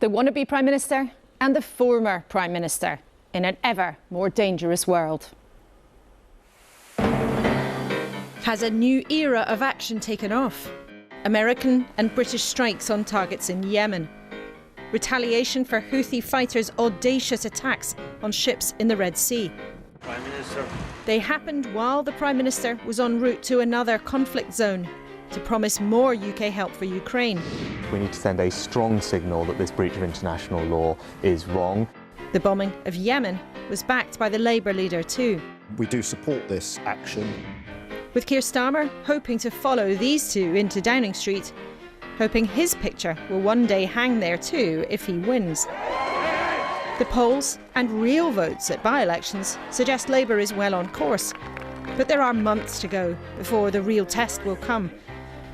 the wannabe Prime Minister and the former Prime Minister in an ever more dangerous world. Has a new era of action taken off? American and British strikes on targets in Yemen. Retaliation for Houthi fighters' audacious attacks on ships in the Red Sea. Prime Minister. They happened while the Prime Minister was en route to another conflict zone to promise more UK help for Ukraine. We need to send a strong signal that this breach of international law is wrong. The bombing of Yemen was backed by the Labour leader too. We do support this action. With Keir Starmer hoping to follow these two into Downing Street, hoping his picture will one day hang there too if he wins. The polls and real votes at by-elections suggest Labour is well on course, but there are months to go before the real test will come.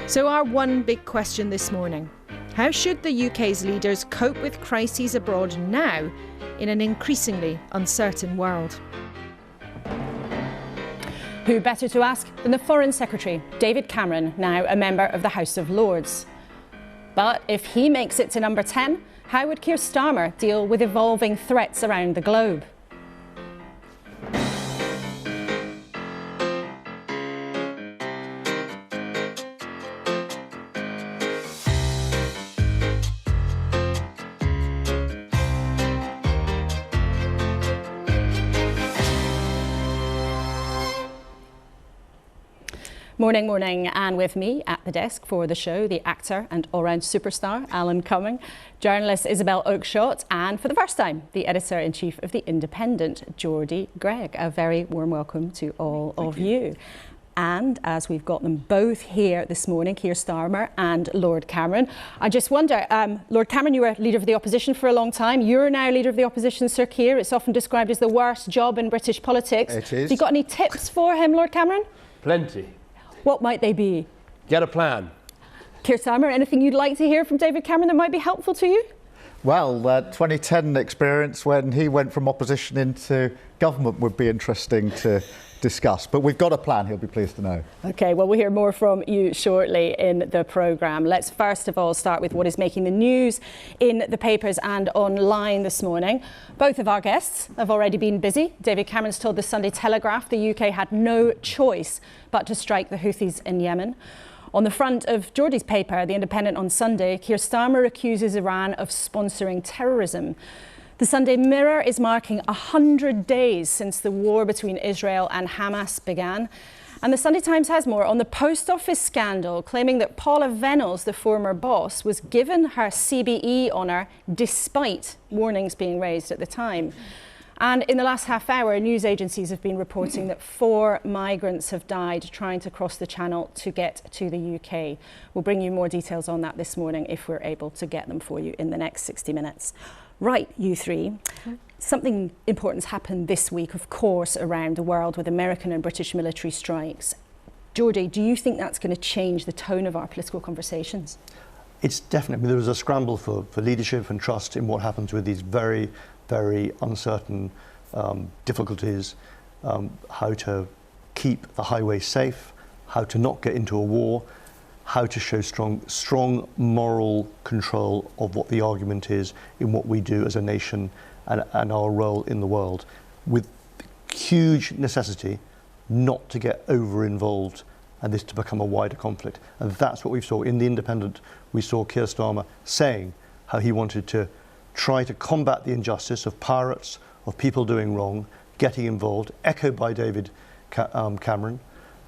So our one big question this morning: how should the UK's leaders cope with crises abroad now in an increasingly uncertain world? Who better to ask than the Foreign Secretary, David Cameron, now a member of the House of Lords. But if he makes it to number 10, how would Keir Starmer deal with evolving threats around the globe? Morning, morning, and with me at the desk for the show, the actor and all-round superstar, Alan Cumming, journalist Isabel Oakeshott, and for the first time, the editor-in-chief of The Independent, Geordie Greig. A very warm welcome to all of you. And as we've got them both here this morning, Keir Starmer and Lord Cameron, I just wonder, Lord Cameron, you were Leader of the Opposition for a long time. You're now Leader of the Opposition, Sir Keir. It's often described as the worst job in British politics. It is. Have you got any tips for him, Lord Cameron? Plenty. What might they be? Get a plan. Keir Starmer, anything you'd like to hear from David Cameron that might be helpful to you? Well, 2010 experience when he went from opposition into government would be interesting to discuss. But we've got a plan, he'll be pleased to know. OK, well, we'll hear more from you shortly in the programme. Let's first of all start with what is making the news in the papers and online this morning. Both of our guests have already been busy. David Cameron's told the Sunday Telegraph the UK had no choice but to strike the Houthis in Yemen. On the front of Geordie's paper, The Independent, on Sunday, Keir Starmer accuses Iran of sponsoring terrorism. The Sunday Mirror is marking 100 days since the war between Israel and Hamas began. And the Sunday Times has more on the post office scandal, claiming that Paula Venables, the former boss, was given her CBE honour despite warnings being raised at the time. And in the last half hour, news agencies have been reporting that 4 migrants have died trying to cross the Channel to get to the UK. We'll bring you more details on that this morning if we're able to get them for you in the next 60 minutes. Right, you three. Something important's happened this week, of course, around the world with American and British military strikes. Geordie, do you think that's going to change the tone of our political conversations? It's definitely, there was a scramble for leadership and trust in what happens with these very, very uncertain difficulties, how to keep the highways safe, how to not get into a war, how to show strong moral control of what the argument is in what we do as a nation and our role in the world, with huge necessity not to get over-involved and this to become a wider conflict. And that's what we saw in The Independent. We saw Keir Starmer saying how he wanted to try to combat the injustice of pirates, of people doing wrong, getting involved, echoed by David Cameron.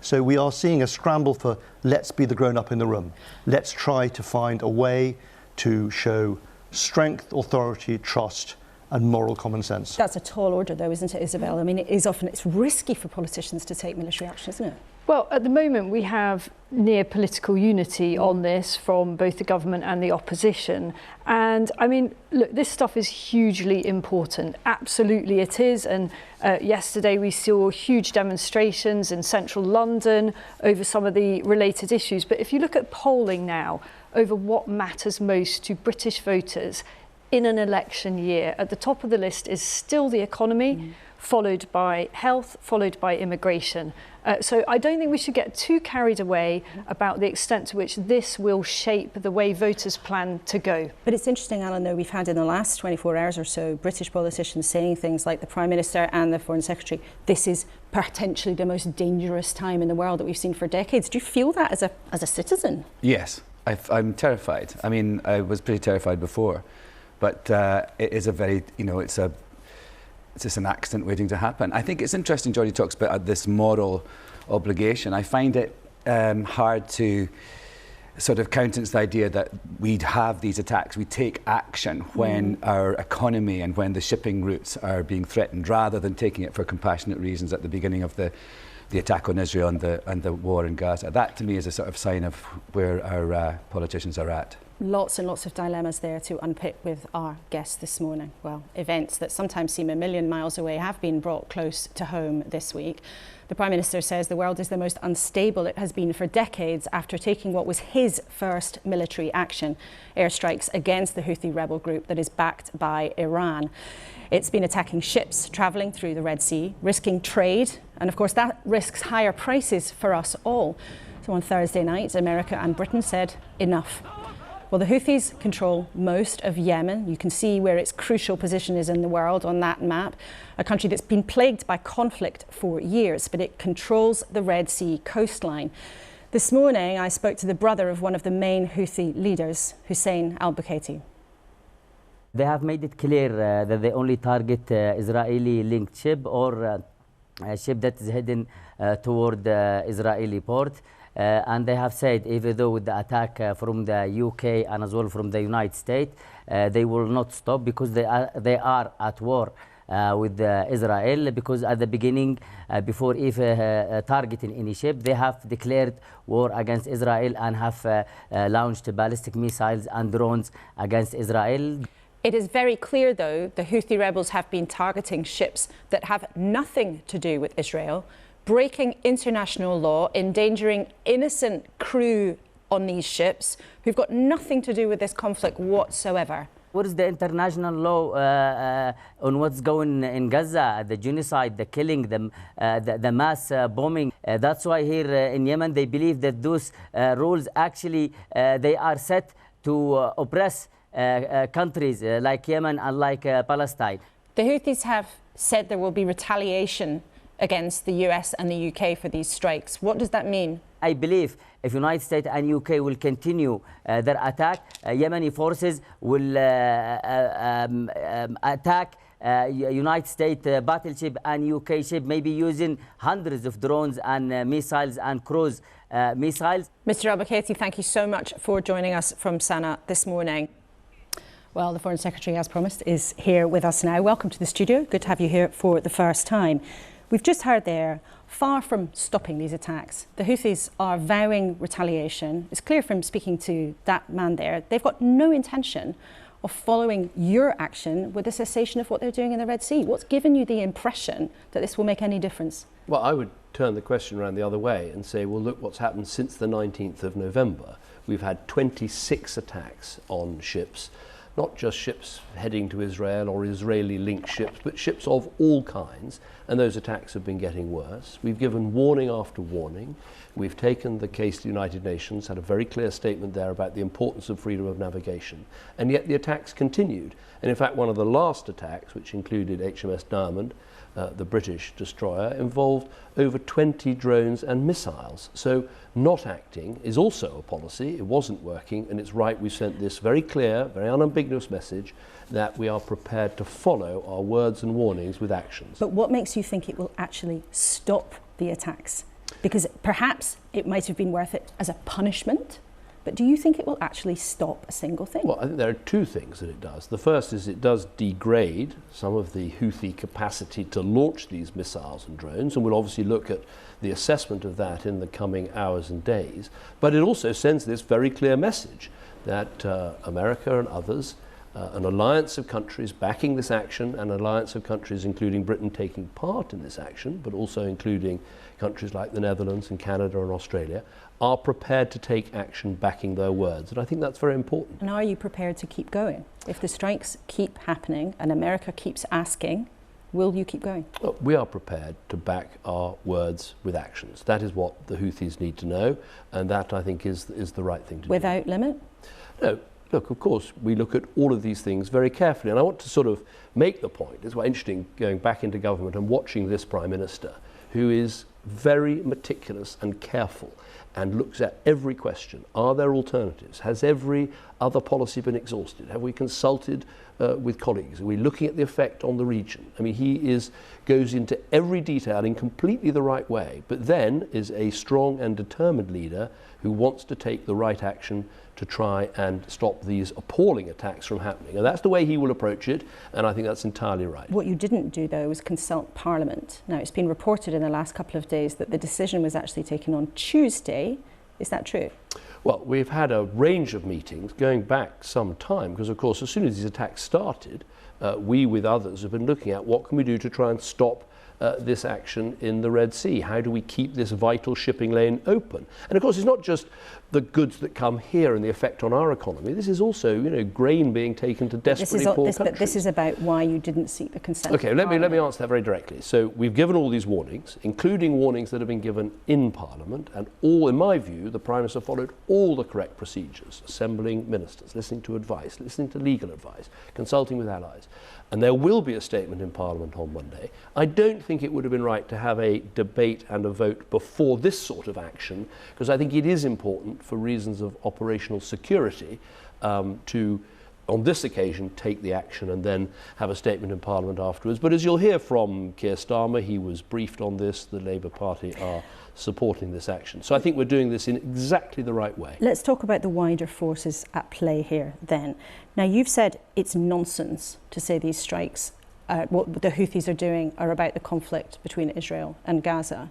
So we are seeing a scramble for let's be the grown-up in the room. Let's try to find a way to show strength, authority, trust and moral common sense. That's a tall order though, isn't it, Isabel? I mean, it's risky for politicians to take military action, isn't it? Well, at the moment we have near political unity on this from both the government and the opposition. And I mean, look, this stuff is hugely important. Absolutely it is. And yesterday we saw huge demonstrations in central London over some of the related issues. But if you look at polling now over what matters most to British voters in an election year, at the top of the list is still the economy. followed by health, followed by immigration. So I don't think we should get too carried away about the extent to which this will shape the way voters plan to go. But it's interesting, Alan, though, we've had in the last 24 hours or so British politicians saying things like the Prime Minister and the Foreign Secretary, this is potentially the most dangerous time in the world that we've seen for decades. Do you feel that as a citizen? Yes, I'm terrified. I mean, I was pretty terrified before, but it is a very, it's just an accident waiting to happen. I think it's interesting, Geordie talks about this moral obligation. I find it hard to sort of countenance the idea that we'd have these attacks, we take action when our economy and when the shipping routes are being threatened, rather than taking it for compassionate reasons at the beginning of the attack on Israel and the war in Gaza. That to me is a sort of sign of where our politicians are at. Lots and lots of dilemmas there to unpick with our guests this morning. Well, events that sometimes seem a million miles away have been brought close to home this week. The Prime Minister says the world is the most unstable it has been for decades after taking what was his first military action, airstrikes against the Houthi rebel group that is backed by Iran. It's been attacking ships travelling through the Red Sea, risking trade, and of course that risks higher prices for us all. So on Thursday night, America and Britain said enough. Well, the Houthis control most of Yemen. You can see where its crucial position is in the world on that map. A country that's been plagued by conflict for years, but it controls the Red Sea coastline. This morning, I spoke to the brother of one of the main Houthi leaders, Hussein al-Bukaiti. They have made it clear that they only target Israeli-linked ship or a ship that is heading toward the Israeli port. And they have said, even though with the attack from the UK and as well from the United States, they will not stop because they are at war with Israel, because at the beginning, before even targeting any ship, they have declared war against Israel and have launched ballistic missiles and drones against Israel. It is very clear, though, the Houthi rebels have been targeting ships that have nothing to do with Israel, breaking international law, endangering innocent crew on these ships who've got nothing to do with this conflict whatsoever. What is the international law on what's going in Gaza, the genocide, the killing, the mass bombing? That's why here in Yemen they believe that those rules actually they are set to oppress countries like Yemen and like Palestine. The Houthis have said there will be retaliation against the US and the UK for these strikes. What does that mean? I believe if United States and UK will continue their attack, Yemeni forces will attack United States battleship and UK ship, maybe using hundreds of drones and missiles and cruise missiles. Mr. al-Bukaiti, thank you so much for joining us from Sana'a this morning. Well, the Foreign Secretary, as promised, is here with us now. Welcome to the studio. Good to have you here for the first time. We've just heard there, far from stopping these attacks, the Houthis are vowing retaliation. It's clear from speaking to that man there, they've got no intention of following your action with the cessation of what they're doing in the Red Sea. What's given you the impression that this will make any difference? Well, I would turn the question around the other way and say, well, look what's happened since the 19th of November. We've had 26 attacks on ships, not just ships heading to Israel or Israeli-linked ships, but ships of all kinds, and those attacks have been getting worse. We've given warning after warning. We've taken the case to the United Nations, had a very clear statement there about the importance of freedom of navigation, and yet the attacks continued. And in fact, one of the last attacks, which included HMS Diamond, the British destroyer, involved over 20 drones and missiles. So not acting is also a policy. It wasn't working, and it's right we sent this very clear, very unambiguous message that we are prepared to follow our words and warnings with actions. But what makes you think it will actually stop the attacks? Because perhaps it might have been worth it as a punishment, but do you think it will actually stop a single thing? Well, I think there are two things that it does. The first is it does degrade some of the Houthi capacity to launch these missiles and drones, and we'll obviously look at the assessment of that in the coming hours and days. But it also sends this very clear message that America and others, an alliance of countries backing this action, an alliance of countries including Britain taking part in this action, but also including countries like the Netherlands and Canada and Australia, are prepared to take action backing their words. And I think that's very important. And are you prepared to keep going? If the strikes keep happening and America keeps asking, Will you keep going? Well, we are prepared to back our words with actions. That is what the Houthis need to know, and that, I think, is the right thing to do. Without limit? No. Look, of course, we look at all of these things very carefully, and I want to sort of make the point, it's quite interesting going back into government and watching this Prime Minister, who is very meticulous and careful and looks at every question. Are there alternatives? Has every other policy been exhausted? Have we consulted with colleagues? Are we looking at the effect on the region? I mean, he goes into every detail in completely the right way, but then is a strong and determined leader who wants to take the right action to try and stop these appalling attacks from happening. And that's the way he will approach it, and I think that's entirely right. What you didn't do, though, was consult Parliament. Now, it's been reported in the last couple of days that the decision was actually taken on Tuesday. Is that true? Well, we've had a range of meetings going back some time, because, of course, as soon as these attacks started, we, with others, have been looking at what can we do to try and stop this action in the Red Sea. How do we keep this vital shipping lane open? And of course, it's not just the goods that come here and the effect on our economy. This is also, you know, grain being taken to desperately poor countries. But this is about why you didn't seek the consent. Okay, let me answer that very directly. So we've given all these warnings, including warnings that have been given in Parliament, and all, in my view, the Prime Minister followed all the correct procedures, assembling ministers, listening to advice, listening to legal advice, consulting with allies. And there will be a statement in Parliament on Monday. I don't think it would have been right to have a debate and a vote before this sort of action, because I think it is important for reasons of operational security to, on this occasion, take the action and then have a statement in Parliament afterwards. But as you'll hear from Keir Starmer, he was briefed on this. The Labour Party are supporting this action. So I think we're doing this in exactly the right way. Let's talk about the wider forces at play here then. Now, you've said it's nonsense to say these strikes, what the Houthis are doing, are about the conflict between Israel and Gaza,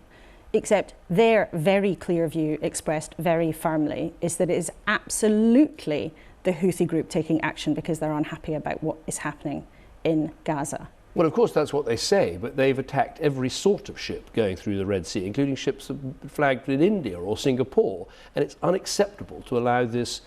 except their very clear view, expressed very firmly, is that it is absolutely the Houthi group taking action because they're unhappy about what is happening in Gaza. Well, of course, that's what they say, but they've attacked every sort of ship going through the Red Sea, including ships flagged in India or Singapore, and it's unacceptable to allow this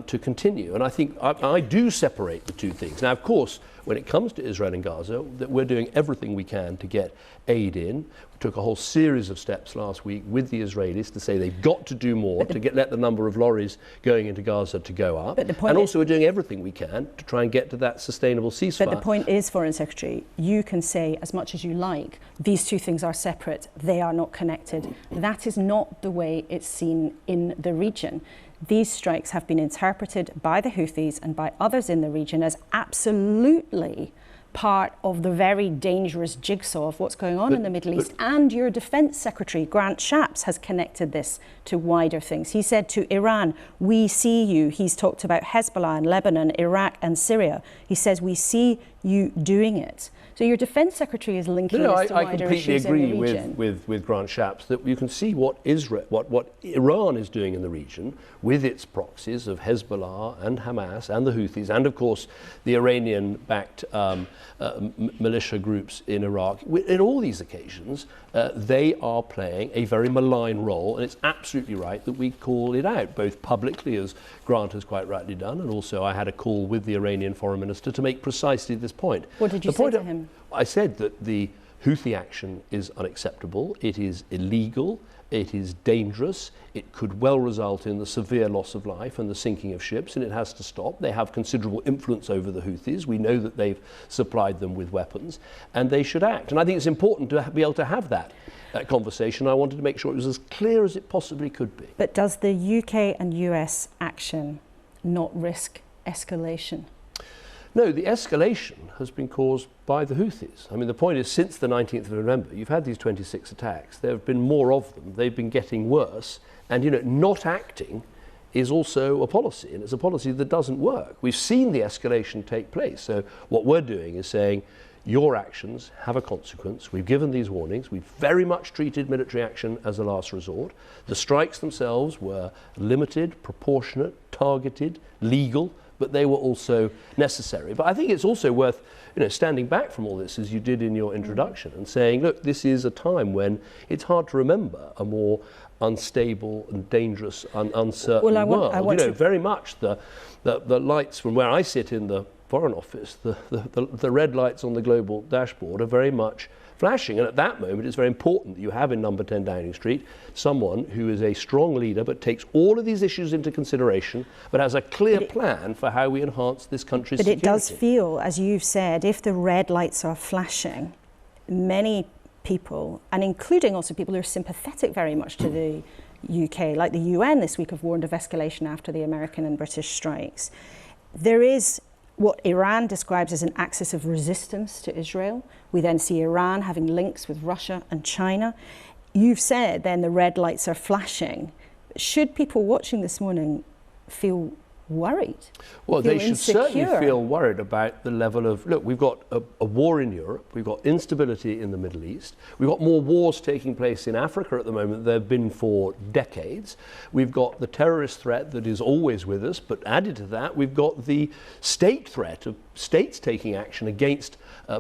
to continue. And I think I do separate the two things. Now, of course, when it comes to Israel and Gaza, that we're doing everything we can to get aid in. We took a whole series of steps last week with the Israelis to say they've got to do more to let the number of lorries going into Gaza to go up. And also we're doing everything we can to try and get to that sustainable ceasefire. But the point is, Foreign Secretary, you can say as much as you like, these two things are separate, they are not connected. That is not the way it's seen in the region. These strikes have been interpreted by the Houthis and by others in the region as absolutely part of the very dangerous jigsaw of what's going on in the Middle East. And your Defence Secretary, Grant Shapps, has connected this to wider things. He said to Iran, we see you. He's talked about Hezbollah in Lebanon, Iraq and Syria. He says, we see you doing it. So your Defence Secretary is linking this to wider issues in the region. I completely agree with Grant Shapps that you can see what Iran is doing in the region with its proxies of Hezbollah and Hamas and the Houthis and, of course, the Iranian-backed militia groups in Iraq. In all these occasions, they are playing a very malign role, and it's absolutely right that we call it out, both publicly, as Grant has quite rightly done, and also I had a call with the Iranian Foreign Minister to make precisely this point. What did you say to him? I said that the Houthi action is unacceptable, it is illegal, it is dangerous, it could well result in the severe loss of life and the sinking of ships, and it has to stop. They have considerable influence over the Houthis. We know that they've supplied them with weapons, and they should act. And I think it's important to be able to have that conversation. I wanted to make sure it was as clear as it possibly could be. But does the UK and US action not risk escalation? No, the escalation has been caused by the Houthis. I mean, the point is, since the 19th of November, you've had these 26 attacks. There have been more of them. They've been getting worse. And, you know, not acting is also a policy, and it's a policy that doesn't work. We've seen the escalation take place. So what we're doing is saying, your actions have a consequence. We've given these warnings. We've very much treated military action as a last resort. The strikes themselves were limited, proportionate, targeted, legal, but they were also necessary. But I think it's also worth, you know, standing back from all this, as you did in your introduction, and saying, look, this is a time when it's hard to remember a more unstable and dangerous and uncertain world. Very much the lights from where I sit in the Foreign Office, the red lights on the global dashboard are very much flashing. And at that moment, it's very important that you have in number 10 Downing Street someone who is a strong leader but takes all of these issues into consideration, but has a clear plan for how we enhance this country's security. But it does feel, as you've said, if the red lights are flashing, many people, and including also people who are sympathetic very much to the UK, like the UN this week have warned of escalation after the American and British strikes. There is what Iran describes as an axis of resistance to Israel. We then see Iran having links with Russia and China. You've said then the red lights are flashing. Should people watching this morning feel worried? Well, they should certainly feel worried about the level of, look, we've got a war in Europe, we've got instability in the Middle East, we've got more wars taking place in Africa at the moment than there have been for decades, we've got the terrorist threat that is always with us, but added to that, we've got the state threat of states taking action against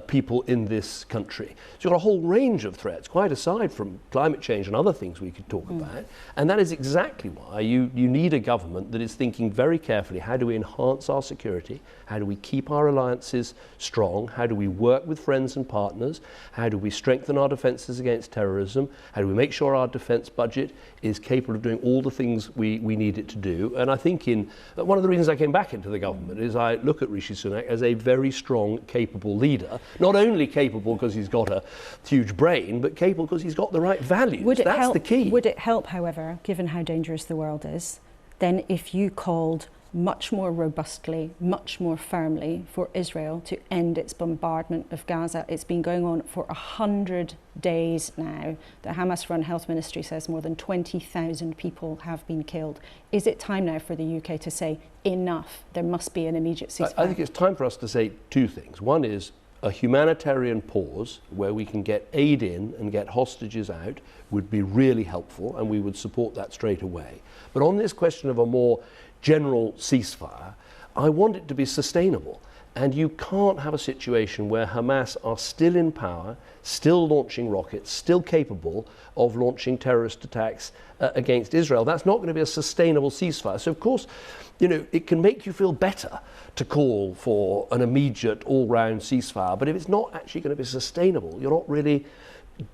people in this country. So you've got a whole range of threats, quite aside from climate change and other things we could talk about. And that is exactly why you need a government that is thinking very carefully, how do we enhance our security? How do we keep our alliances strong? How do we work with friends and partners? How do we strengthen our defences against terrorism? How do we make sure our defence budget is capable of doing all the things we need it to do? And I think one of the reasons I came back into the government is I look at Rishi Sunak as a very strong, capable leader. Not only capable because he's got a huge brain, but capable because he's got the right values. That's the key. Would it help, however, given how dangerous the world is, then if you called much more robustly, much more firmly for Israel to end its bombardment of Gaza? It's been going on for 100 days now. The Hamas-run health ministry says more than 20,000 people have been killed. Is it time now for the UK to say, enough, there must be an immediate ceasefire? I think it's time for us to say two things. One is a humanitarian pause where we can get aid in and get hostages out would be really helpful, and we would support that straight away. But on this question of a more general ceasefire, I want it to be sustainable. And you can't have a situation where Hamas are still in power, still launching rockets, still capable of launching terrorist attacks against Israel. That's not going to be a sustainable ceasefire. So, of course, it can make you feel better to call for an immediate all-round ceasefire. But if it's not actually going to be sustainable, you're not really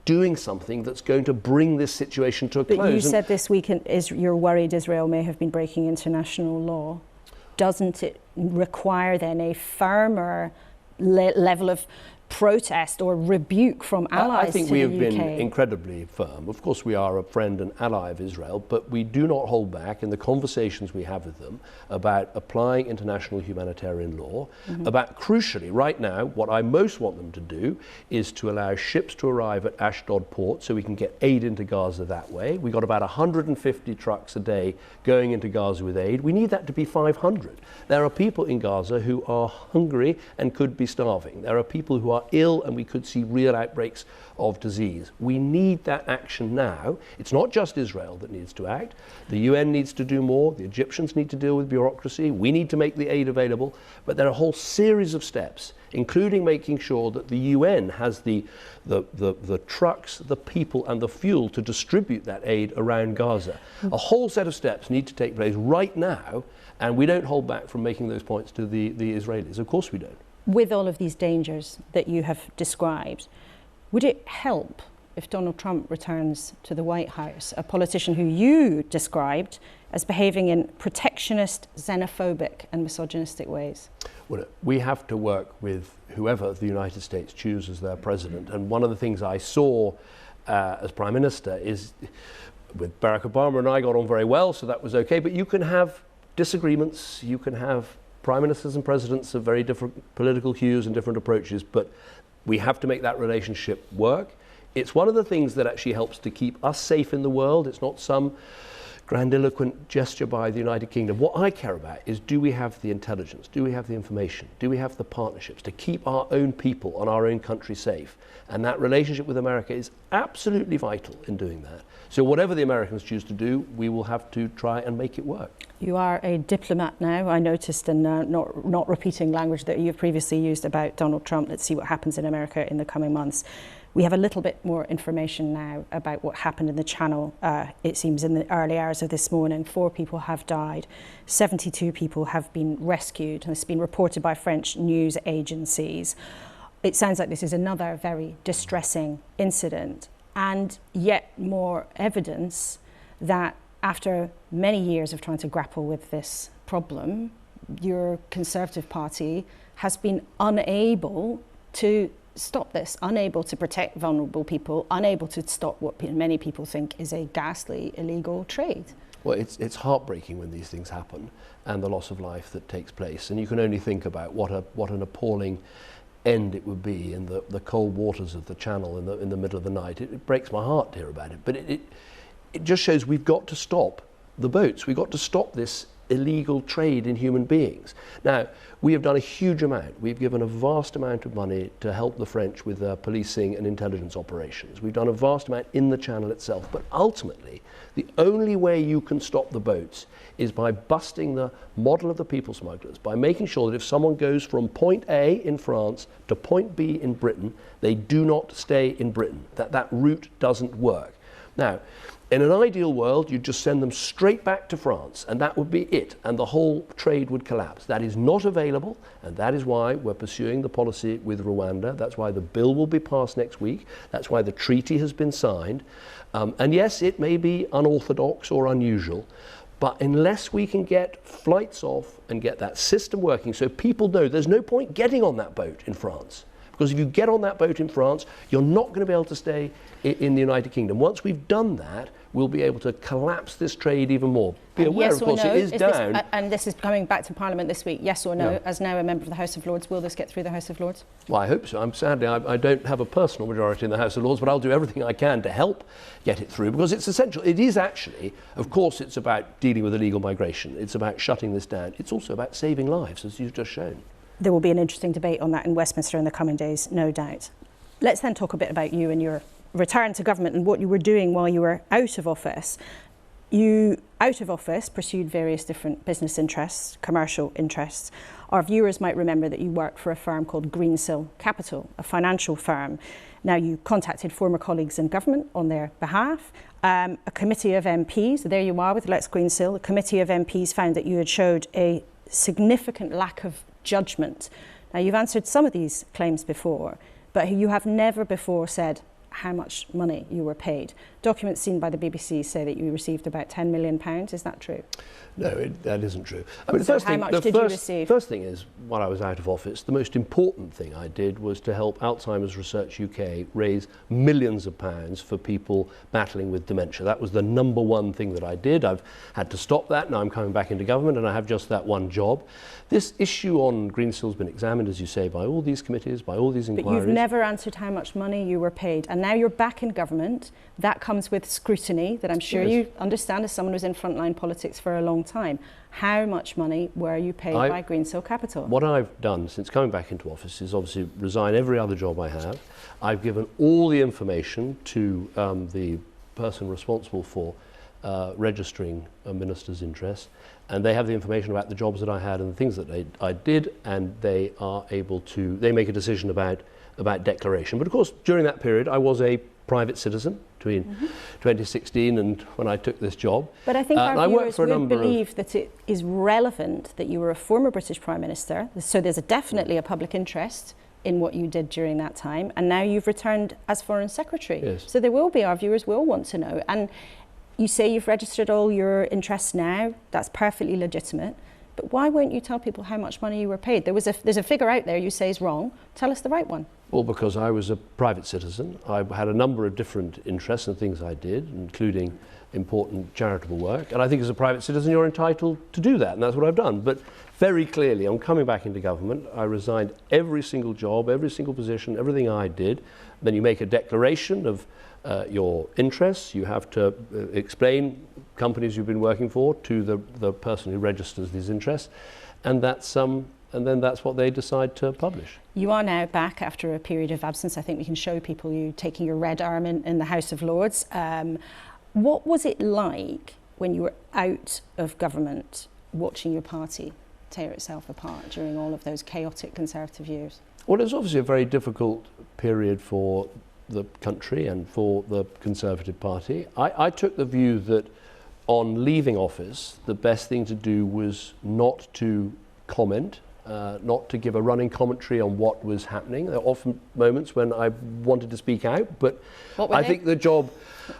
doing something that's going to bring this situation to a close. But you said this week you're worried Israel may have been breaking international law. Doesn't it require then a firmer level of protest or rebuke from allies? I think we have been incredibly firm. Of course, we are a friend and ally of Israel, but we do not hold back in the conversations we have with them about applying international humanitarian law, about, crucially, right now, what I most want them to do is to allow ships to arrive at Ashdod port so we can get aid into Gaza that way. We've got about 150 trucks a day going into Gaza with aid. We need that to be 500. There are people in Gaza who are hungry and could be starving. There are people who are ill and we could see real outbreaks of disease. We need that action now. It's not just Israel that needs to act. The UN needs to do more. The Egyptians need to deal with bureaucracy. We need to make the aid available. But there are a whole series of steps, including making sure that the UN has the trucks, the people and the fuel to distribute that aid around Gaza. A whole set of steps need to take place right now, and we don't hold back from making those points to the Israelis. Of course we don't. With all of these dangers that you have described, would it help if Donald Trump returns to the White House, a politician who you described as behaving in protectionist, xenophobic and misogynistic ways? Well, we have to work with whoever the United States chooses as their president. And one of the things I saw as Prime Minister is, with Barack Obama and I got on very well, so that was okay. But you can have disagreements, you can have prime ministers and presidents of very different political hues and different approaches, but we have to make that relationship work. It's one of the things that actually helps to keep us safe in the world. It's not some grandiloquent gesture by the United Kingdom. What I care about is, do we have the intelligence? Do we have the information? Do we have the partnerships to keep our own people and our own country safe? And that relationship with America is absolutely vital in doing that. So whatever the Americans choose to do, we will have to try and make it work. You are a diplomat now. I noticed, and not repeating language that you've previously used about Donald Trump. Let's see what happens in America in the coming months. We have a little bit more information now about what happened in the Channel. It seems in the early hours of this morning, 4 people have died, 72 people have been rescued, and it's been reported by French news agencies. It sounds like this is another very distressing incident, and yet more evidence that after many years of trying to grapple with this problem, your Conservative Party has been unable to stop this, unable to protect vulnerable people, unable to stop what many people think is a ghastly illegal trade. Well, it's heartbreaking when these things happen and the loss of life that takes place. And you can only think about what an appalling end it would be in the cold waters of the Channel in the middle of the night. It breaks my heart to hear about it. But it just shows we've got to stop the boats. We've got to stop this illegal trade in human beings. Now, we have done a huge amount. We've given a vast amount of money to help the French with their policing and intelligence operations. We've done a vast amount in the Channel itself. But ultimately, the only way you can stop the boats is by busting the model of the people smugglers, by making sure that if someone goes from point A in France to point B in Britain, they do not stay in Britain, that route doesn't work. Now, in an ideal world, you'd just send them straight back to France, and that would be it, and the whole trade would collapse. That is not available, and that is why we're pursuing the policy with Rwanda. That's why the bill will be passed next week. That's why the treaty has been signed. And yes, it may be unorthodox or unusual, but unless we can get flights off and get that system working so people know there's no point getting on that boat in France. Because if you get on that boat in France, you're not going to be able to stay in the United Kingdom. Once we've done that, we'll be able to collapse this trade even more. Be aware, yes of course, no, it is down. And this is coming back to Parliament this week. Yes or no, as now a member of the House of Lords, will this get through the House of Lords? Well, I hope so. Sadly, I don't have a personal majority in the House of Lords, but I'll do everything I can to help get it through, because it's essential. It is actually, of course, it's about dealing with illegal migration. It's about shutting this down. It's also about saving lives, as you've just shown. There will be an interesting debate on that in Westminster in the coming days, no doubt. Let's then talk a bit about you and your return to government and what you were doing while you were out of office. You, out of office, pursued various different business interests, commercial interests. Our viewers might remember that you worked for a firm called Greensill Capital, a financial firm. Now, you contacted former colleagues in government on their behalf. A committee of MPs, there you are with Lex Greensill, a committee of MPs found that you had showed a significant lack of judgment. Now, you've answered some of these claims before, but you have never before said how much money you were paid. Documents seen by the BBC say that you received about £10 million. Is that true? No, that isn't true. I mean, so how much did you receive? First thing is, while I was out of office, the most important thing I did was to help Alzheimer's Research UK raise millions of pounds for people battling with dementia. That was the number one thing that I did. I've had to stop that. Now I'm coming back into government and I have just that one job. This issue on Greensill has been examined, as you say, by all these committees, by all these inquiries. But you've never answered how much money you were paid. And now you're back in government. That comes with scrutiny that I'm sure you understand as someone who's in frontline politics for a long time. How much money were you paid by Greensill Capital? What I've done since coming back into office is obviously resign every other job I have. I've given all the information to the person responsible for registering a minister's interests, and they have the information about the jobs that I had and the things that I did, and they are able to, they make a decision about declaration. But of course, during that period, I was a private citizen between 2016 and when I took this job. But I think our viewers would believe that it is relevant that you were a former British Prime Minister, so there's definitely a public interest in what you did during that time, and now you've returned as Foreign Secretary. Yes. So there will be, our viewers will want to know. And you say you've registered all your interests now, that's perfectly legitimate, but why won't you tell people how much money you were paid? There's a figure out there you say is wrong. Tell us the right one. Well, because I was a private citizen. I had a number of different interests and things I did, including important charitable work. And I think as a private citizen, you're entitled to do that, and that's what I've done. But very clearly, I'm coming back into government. I resigned every single job, every single position, everything I did. Then you make a declaration of your interests. You have to explain companies you've been working for to the person who registers these interests, and then that's what they decide to publish. You are now back after a period of absence. I think we can show people you taking your red arm in the House of Lords. What was it like when you were out of government, watching your party tear itself apart during all of those chaotic Conservative years? Well, it was obviously a very difficult period for the country and for the Conservative Party. I took the view that on leaving office, the best thing to do was not to comment, not to give a running commentary on what was happening. There are often moments when I wanted to speak out, but I think the job,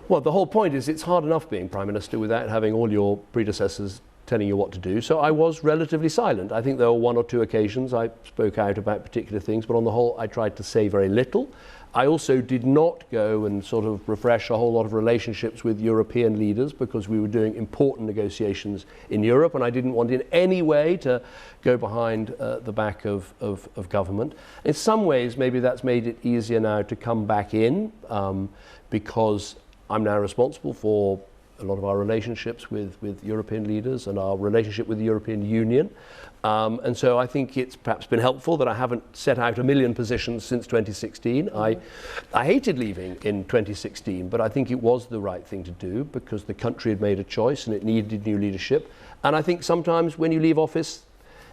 well, the whole point is it's hard enough being Prime Minister without having all your predecessors telling you what to do. So I was relatively silent. I think there were one or two occasions I spoke out about particular things, but on the whole, I tried to say very little. I also did not go and sort of refresh a whole lot of relationships with European leaders because we were doing important negotiations in Europe, and I didn't want in any way to go behind the back of government. In some ways, maybe that's made it easier now to come back in because I'm now responsible for a lot of our relationships with European leaders and our relationship with the European Union. And so I think it's perhaps been helpful that I haven't set out a million positions since 2016. I hated leaving in 2016, but I think it was the right thing to do because the country had made a choice and it needed new leadership. And I think sometimes when you leave office,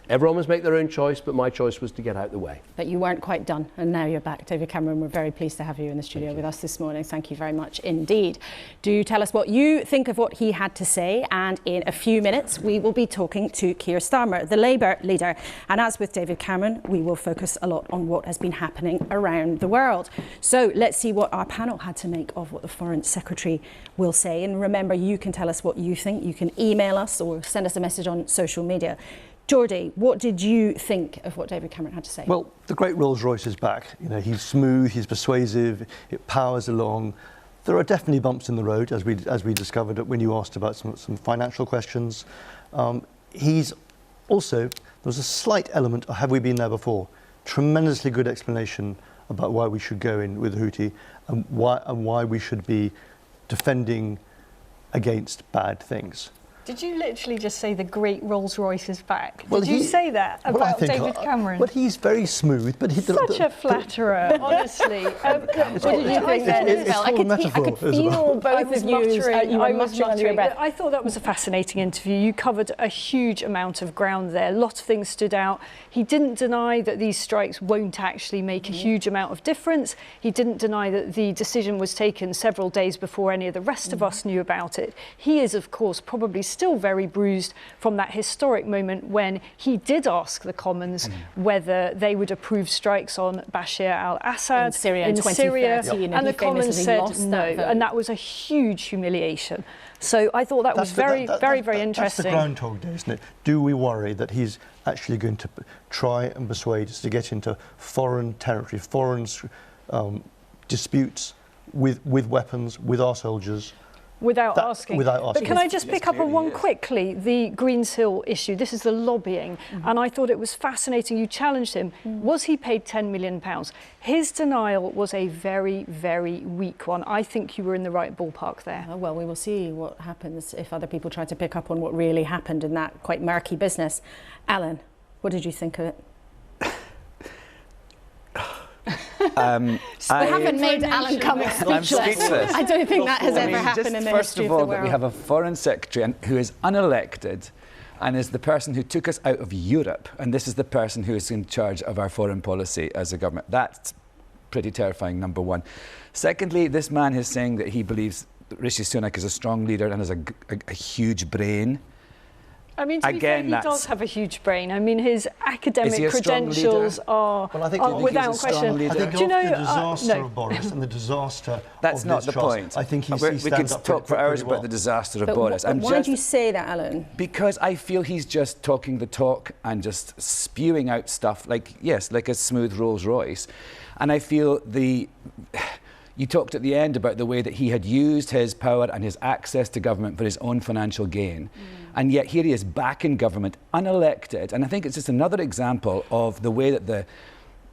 everyone must make their own choice, but my choice was to get out the way. But you weren't quite done, and now you're back. David Cameron, we're very pleased to have you in the studio with us this morning. Thank you very much indeed. Do tell us what you think of what he had to say, and in a few minutes we will be talking to Keir Starmer, the Labour leader. And as with David Cameron, we will focus a lot on what has been happening around the world. So let's see what our panel had to make of what the Foreign Secretary will say. And remember, you can tell us what you think. You can email us or send us a message on social media. Geordie, what did you think of what David Cameron had to say? Well, the great Rolls-Royce is back. You know, he's smooth, he's persuasive, it powers along. There are definitely bumps in the road, as we discovered when you asked about some financial questions. He's also, there was a slight element of have we been there before? Tremendously good explanation about why we should go in with Houthi and why we should be defending against bad things. Did you literally just say the great Rolls-Royce is back? Did you say that about David Cameron? But he's very smooth. But he's such a flatterer, honestly. What did you think then, Isabel? I could feel both of you. I thought that was a fascinating interview. You covered a huge amount of ground there. A lot of things stood out. He didn't deny that these strikes won't actually make a huge amount of difference. He didn't deny that the decision was taken several days before any of the rest of us knew about it. He is, of course, probably still very bruised from that historic moment when he did ask the Commons whether they would approve strikes on Bashar al-Assad in Syria in 2013, and the Commons said no, and that was a huge humiliation. So I thought that was very interesting. That's the groundhog day, isn't it? Do we worry that he's actually going to try and persuade us to get into foreign territory, foreign disputes with weapons, with our soldiers? Without asking. But can I just pick up on one quickly? The Greens Hill issue. This is the lobbying. And I thought it was fascinating. You challenged him. Was he paid £10 million? His denial was a very, very weak one. I think you were in the right ballpark there. Oh, well, we will see what happens if other people try to pick up on what really happened in that quite murky business. Alan, what did you think of it? We haven't made Alan Cumming speechless. I don't think that has ever happened in the history of the world. First of all, that we have a foreign secretary who is unelected and is the person who took us out of Europe, and this is the person who is in charge of our foreign policy as a government. That's pretty terrifying, number one. Secondly, this man is saying that he believes Rishi Sunak is a strong leader and has a huge brain. I mean, to be fair, he does have a huge brain. I mean, his academic credentials are without question. I think after the disaster of Boris and the disaster that's not the point. I think we could talk for hours about the disaster of Boris. Why do you say that, Alan? Because I feel he's just talking the talk and just spewing out stuff like a smooth Rolls Royce. And I feel you talked at the end about the way that he had used his power and his access to government for his own financial gain. And yet here he is back in government, unelected. And I think it's just another example of the way that the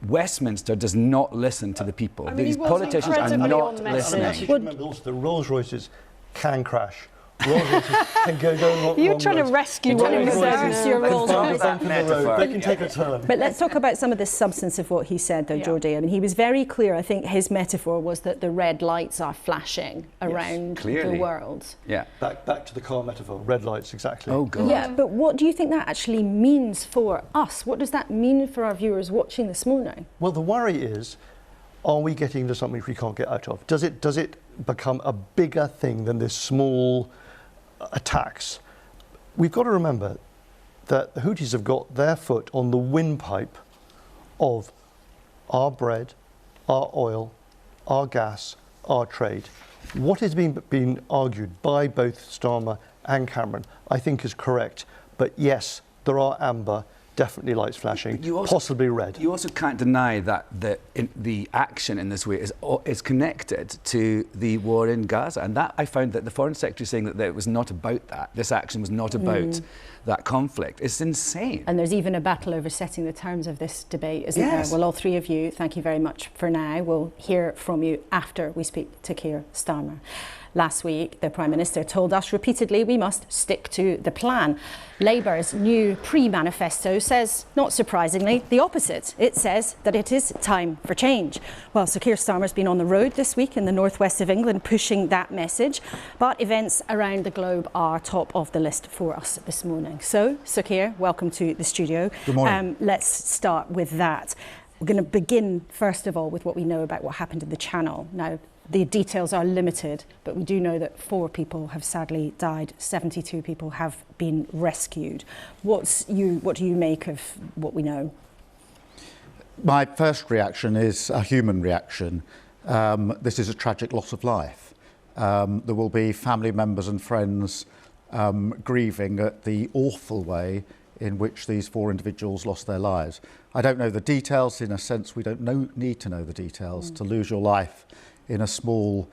Westminster does not listen to the people. I mean, these politicians are not listening. Remember also the Rolls Royces can crash. Can go wrong. You're trying to rescue one of your Rolls Royce. They can take a turn. But let's talk about some of the substance of what he said, though, Geordie. I mean, he was very clear. I think his metaphor was that the red lights are flashing around the world. Yeah. Back to the car metaphor. Red lights, exactly. Oh, God. Yeah, but what do you think that actually means for us? What does that mean for our viewers watching this morning? Well, the worry is, are we getting into something we can't get out of? Does it become a bigger thing than this small attacks? We've got to remember that the Houthis have got their foot on the windpipe of our bread, our oil, our gas, our trade. What is being argued by both Starmer and Cameron, I think, is correct. But yes, there are amber, definitely lights flashing, possibly red. You also can't deny that the action in this way is connected to the war in Gaza. And that I found that the Foreign Secretary saying that it was not about that, this action was not about that conflict. It's insane. And there's even a battle over setting the terms of this debate, isn't there? Well, all three of you, thank you very much for now. We'll hear from you after we speak to Keir Starmer. Last week, the Prime Minister told us repeatedly we must stick to the plan. Labour's new pre-manifesto says, not surprisingly, the opposite. It says that it is time for change. Well, Sir Keir Starmer's been on the road this week in the northwest of England pushing that message, but events around the globe are top of the list for us this morning. So, Sir Keir, welcome to the studio. Good morning. Let's start with that. We're going to begin, first of all, with what we know about what happened in the Channel. Now, the details are limited, but we do know that 4 people have sadly died, 72 people have been rescued. What do you make of what we know? My first reaction is a human reaction. This is a tragic loss of life. There will be family members and friends grieving at the awful way in which these 4 individuals lost their lives. I don't know the details. In a sense, we don't need to know the details. To lose your life in a small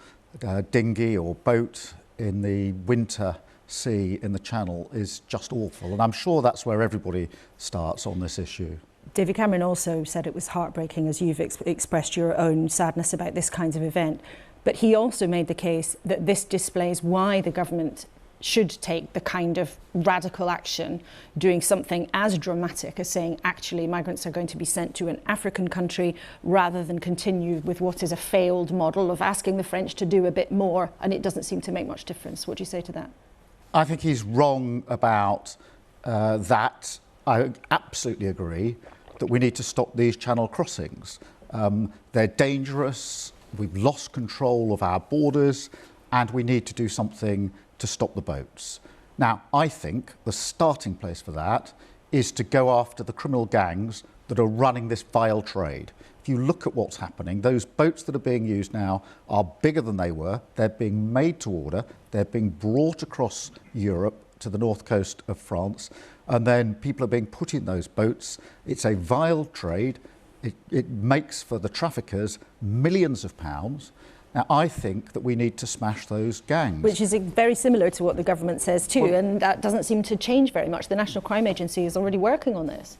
dinghy or boat in the winter sea in the Channel is just awful. And I'm sure that's where everybody starts on this issue. David Cameron also said it was heartbreaking, as you've expressed your own sadness about this kind of event. But he also made the case that this displays why the government should take the kind of radical action, doing something as dramatic as saying actually migrants are going to be sent to an African country rather than continue with what is a failed model of asking the French to do a bit more, and it doesn't seem to make much difference. What do you say to that? I think he's wrong about that. I absolutely agree that we need to stop these Channel crossings. They're dangerous, we've lost control of our borders, and we need to do something to stop the boats. Now, I think the starting place for that is to go after the criminal gangs that are running this vile trade. If you look at what's happening, those boats that are being used now are bigger than they were. They're being made to order. They're being brought across Europe to the north coast of France, and then people are being put in those boats. It's a vile trade. It makes for the traffickers millions of pounds. Now, I think that we need to smash those gangs. Which is very similar to what the government says too, and that doesn't seem to change very much. The National Crime Agency is already working on this.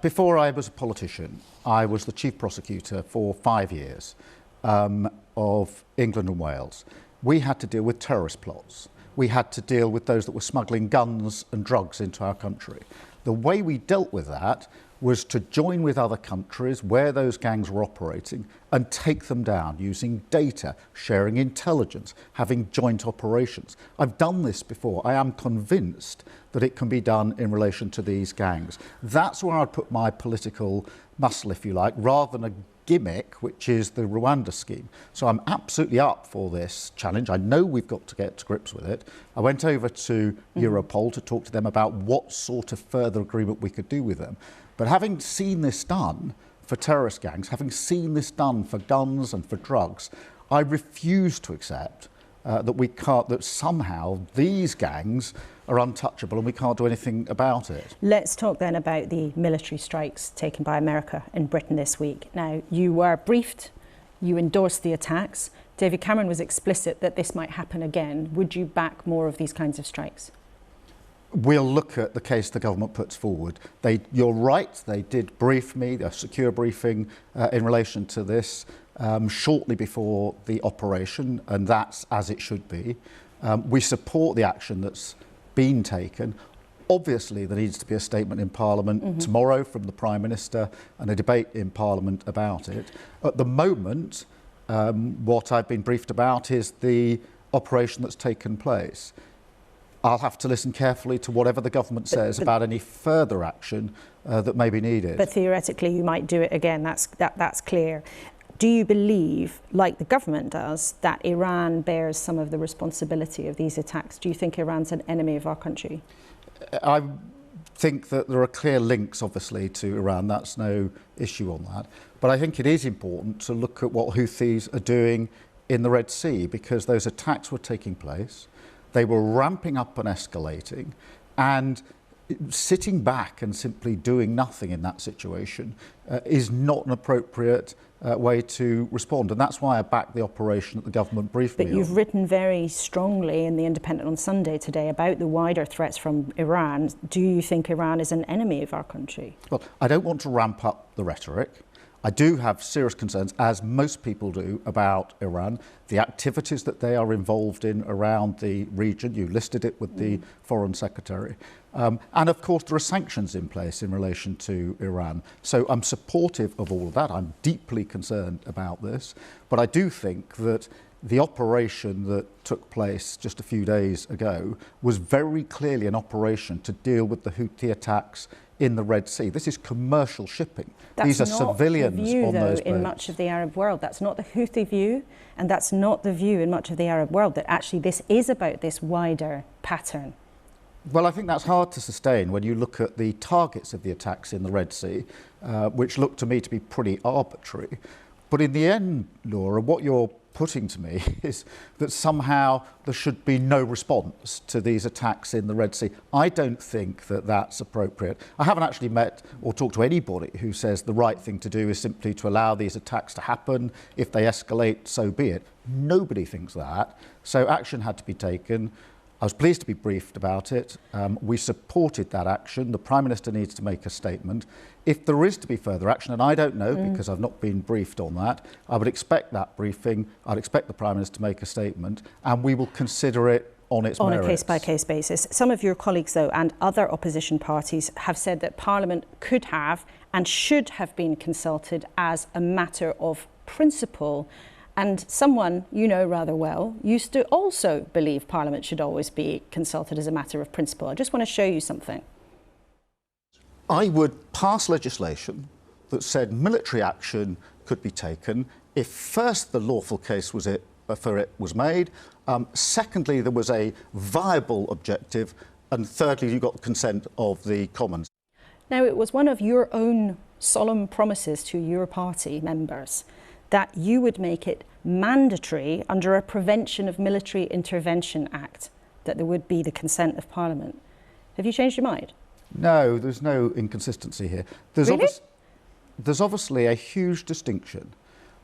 Before I was a politician, I was the chief prosecutor for 5 years of England and Wales. We had to deal with terrorist plots. We had to deal with those that were smuggling guns and drugs into our country. The way we dealt with that was to join with other countries where those gangs were operating and take them down using data, sharing intelligence, having joint operations. I've done this before. I am convinced that it can be done in relation to these gangs. That's where I'd put my political muscle, if you like, rather than a gimmick, which is the Rwanda scheme. So I'm absolutely up for this challenge. I know we've got to get to grips with it. I went over to Europol to talk to them about what sort of further agreement we could do with them. But having seen this done for terrorist gangs, having seen this done for guns and for drugs, I refuse to accept that somehow these gangs are untouchable and we can't do anything about it. Let's talk then about the military strikes taken by America in Britain this week. Now, you were briefed, you endorsed the attacks. David Cameron was explicit that this might happen again. Would you back more of these kinds of strikes? We'll look at the case the government puts forward. You're right, they did brief me, a secure briefing in relation to this shortly before the operation, and that's as it should be. We support the action that's been taken. Obviously, there needs to be a statement in Parliament tomorrow from the Prime Minister and a debate in Parliament about it. At the moment, what I've been briefed about is the operation that's taken place. I'll have to listen carefully to whatever the government says about any further action that may be needed. But theoretically, you might do it again. That's clear. Do you believe, like the government does, that Iran bears some of the responsibility of these attacks? Do you think Iran's an enemy of our country? I think that there are clear links, obviously, to Iran. That's no issue on that. But I think it is important to look at what Houthis are doing in the Red Sea, because those attacks were taking place. They were ramping up and escalating, and sitting back and simply doing nothing in that situation is not an appropriate way to respond. And that's why I back the operation that the government briefed me on. But you've written very strongly in The Independent on Sunday today about the wider threats from Iran. Do you think Iran is an enemy of our country? Well, I don't want to ramp up the rhetoric. I do have serious concerns, as most people do, about Iran, the activities that they are involved in around the region. You listed it with the Foreign Secretary. And of course, there are sanctions in place in relation to Iran. So I'm supportive of all of that. I'm deeply concerned about this. But I do think that the operation that took place just a few days ago was very clearly an operation to deal with the Houthi attacks in the Red Sea. This is commercial shipping. These are civilians on those boats. In much of the Arab world, that's not the Houthi view, and that's not the view in much of the Arab world, that actually this is about this wider pattern. Well, I think that's hard to sustain when you look at the targets of the attacks in the Red Sea, which look to me to be pretty arbitrary. But in the end, Laura, what you're putting to me is that somehow there should be no response to these attacks in the Red Sea. I don't think that that's appropriate. I haven't actually met or talked to anybody who says the right thing to do is simply to allow these attacks to happen. If they escalate, so be it. Nobody thinks that. So action had to be taken. I was pleased to be briefed about it. We supported that action. The Prime Minister needs to make a statement. If there is to be further action, and I don't know because I've not been briefed on that, I would expect that briefing. I'd expect the Prime Minister to make a statement, and we will consider it on its merits. On a case-by-case basis. Some of your colleagues, though, and other opposition parties have said that Parliament could have and should have been consulted as a matter of principle. And someone you know rather well used to also believe Parliament should always be consulted as a matter of principle. I just want to show you something. I would pass legislation that said military action could be taken if first the lawful case for it was made, secondly there was a viable objective, and thirdly you got the consent of the Commons. Now, it was one of your own solemn promises to your party members that you would make it mandatory under a Prevention of Military Intervention Act that there would be the consent of Parliament. Have you changed your mind? No, there's no inconsistency here. There's obviously a huge distinction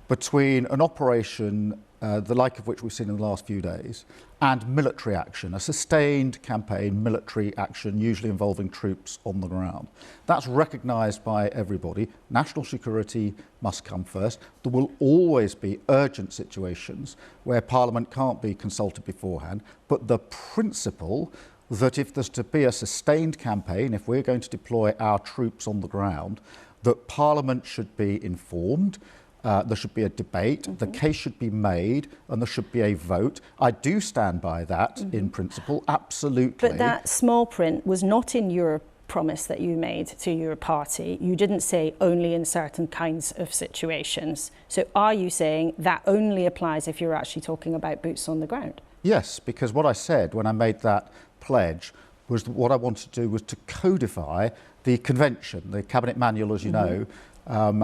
between an operation the like of which we've seen in the last few days and military action, a sustained campaign, military action, usually involving troops on the ground. That's recognised by everybody. National security must come first. There will always be urgent situations where Parliament can't be consulted beforehand, but the principle that if there's to be a sustained campaign, if we're going to deploy our troops on the ground, that Parliament should be informed, there should be a debate, the case should be made, and there should be a vote. I do stand by that in principle, absolutely. But that small print was not in your promise that you made to your party. You didn't say only in certain kinds of situations. So are you saying that only applies if you're actually talking about boots on the ground? Yes, because what I said when I made that pledge was that what I wanted to do was to codify the convention. The Cabinet Manual, as you know,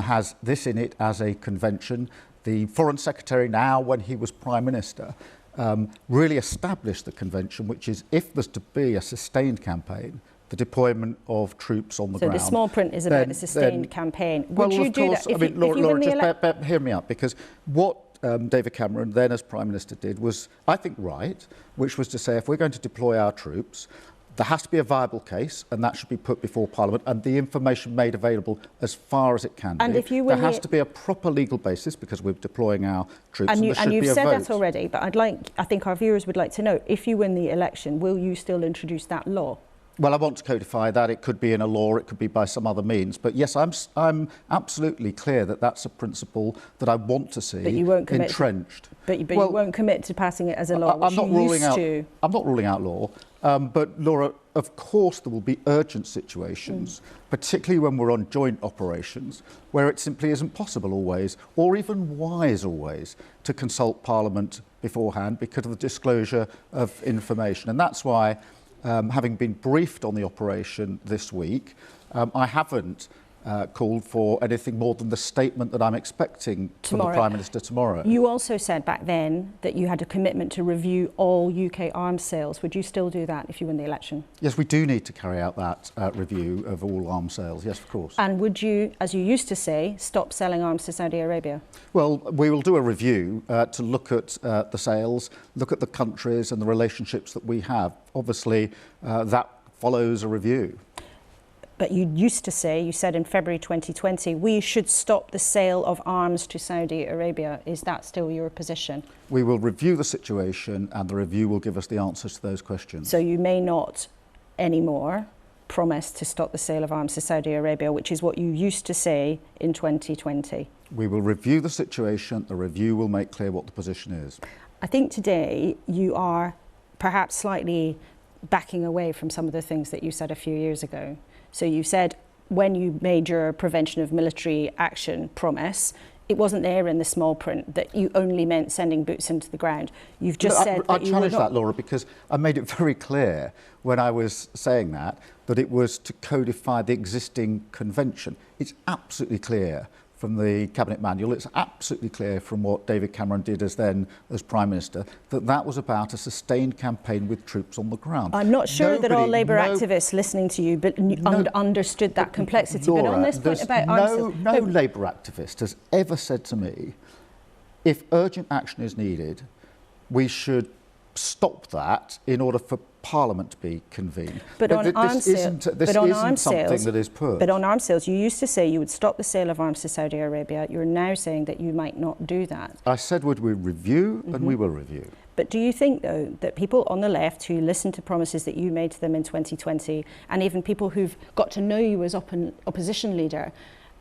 has this in it as a convention. The Foreign Secretary now, when he was Prime Minister, really established the convention, which is if there's to be a sustained campaign, the deployment of troops on the ground. So the small print is about a sustained campaign. Would you do that? I mean, Laura, just hear me out, because what David Cameron, then as Prime Minister, did was, I think, right, which was to say if we're going to deploy our troops, there has to be a viable case, and that should be put before Parliament, and the information made available as far as it can be. There has to be a proper legal basis because we're deploying our troops, and there should be a vote. And you've said that already, but I think our viewers would like to know, if you win the election, will you still introduce that law? Well, I want to codify that. It could be in a law, it could be by some other means. But yes, I'm absolutely clear that that's a principle that I want to see entrenched. But you won't commit to passing it as a law, I'm not ruling out law. But Laura, of course there will be urgent situations, particularly when we're on joint operations, where it simply isn't possible always, or even wise always, to consult Parliament beforehand because of the disclosure of information. And that's why, having been briefed on the operation this week, I haven't called for anything more than the statement that I'm expecting from the Prime Minister tomorrow. You also said back then that you had a commitment to review all UK arms sales. Would you still do that if you win the election? Yes, we do need to carry out that review of all arms sales, yes, of course. And would you, as you used to say, stop selling arms to Saudi Arabia? Well, we will do a review to look at the sales, look at the countries and the relationships that we have. Obviously, that follows a review. But you used to say, you said in February 2020, we should stop the sale of arms to Saudi Arabia. Is that still your position? We will review the situation and the review will give us the answers to those questions. So you may not anymore promise to stop the sale of arms to Saudi Arabia, which is what you used to say in 2020. We will review the situation. The review will make clear what the position is. I think today you are perhaps slightly backing away from some of the things that you said a few years ago. So you said when you made your prevention of military action promise, it wasn't there in the small print that you only meant sending boots into the ground. You've just said that you challenge that, Laura, because I made it very clear when I was saying that it was to codify the existing convention. It's absolutely clear from the Cabinet Manual, it's absolutely clear from what David Cameron did as Prime Minister, that was about a sustained campaign with troops on the ground. I'm not sure that all Labour activists listening to you understood that complexity. Laura, but on this point about arms... No Labour activist has ever said to me, if urgent action is needed, we should stop that in order for Parliament to be convened. But on arms sales, this isn't something that is put. But on arms sales, you used to say you would stop the sale of arms to Saudi Arabia. You're now saying that you might not do that. I said would we review, and we will review. But do you think, though, that people on the left who listened to promises that you made to them in 2020, and even people who've got to know you as opposition leader,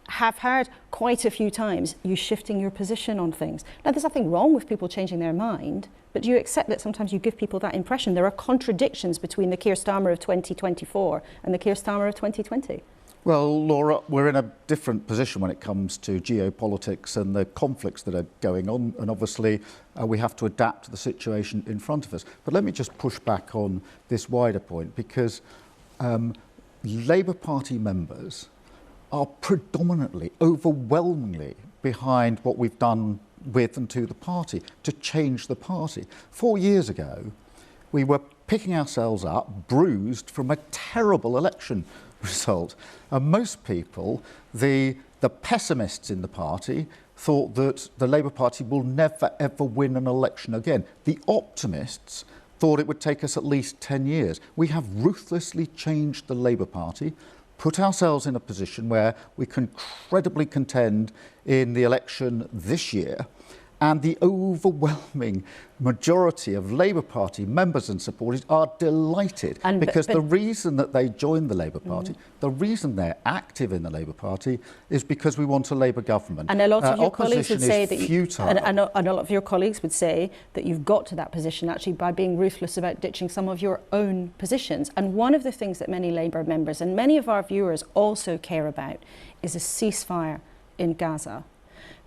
have heard quite a few times you shifting your position on things? Now, there's nothing wrong with people changing their mind, but do you accept that sometimes you give people that impression? There are contradictions between the Keir Starmer of 2024 and the Keir Starmer of 2020. Well, Laura, we're in a different position when it comes to geopolitics and the conflicts that are going on, and obviously we have to adapt to the situation in front of us. But let me just push back on this wider point, because Labour Party members are predominantly, overwhelmingly behind what we've done with and to the party, to change the party. 4 years ago, we were picking ourselves up, bruised from a terrible election result. And most people, the pessimists in the party, thought that the Labour Party will never ever win an election again. The optimists thought it would take us at least 10 years. We have ruthlessly changed the Labour Party, put ourselves in a position where we can credibly contend in the election this year, and the overwhelming majority of Labour Party members and supporters are delighted, because the reason that they joined the Labour Party, the reason they're active in the Labour Party, is because we want a Labour government. And a lot of your colleagues would say that futile. And a lot of your colleagues would say that you've got to that position actually by being ruthless about ditching some of your own positions. And one of the things that many Labour members and many of our viewers also care about is a ceasefire in Gaza.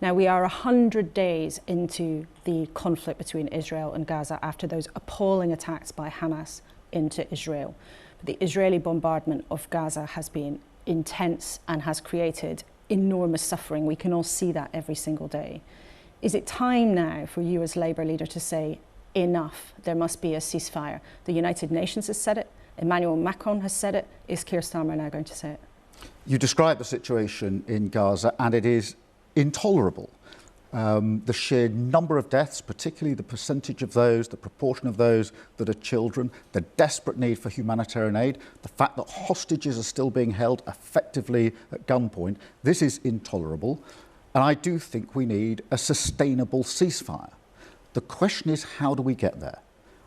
Now, we are 100 days into the conflict between Israel and Gaza after those appalling attacks by Hamas into Israel. But the Israeli bombardment of Gaza has been intense and has created enormous suffering. We can all see that every single day. Is it time now for you as Labour leader to say, enough, there must be a ceasefire? The United Nations has said it, Emmanuel Macron has said it. Is Keir Starmer now going to say it? You describe the situation in Gaza, and it is intolerable. The sheer number of deaths, particularly the percentage of those, the proportion of those that are children, the desperate need for humanitarian aid, the fact that hostages are still being held effectively at gunpoint, this is intolerable. And I do think we need a sustainable ceasefire. The question is, how do we get there?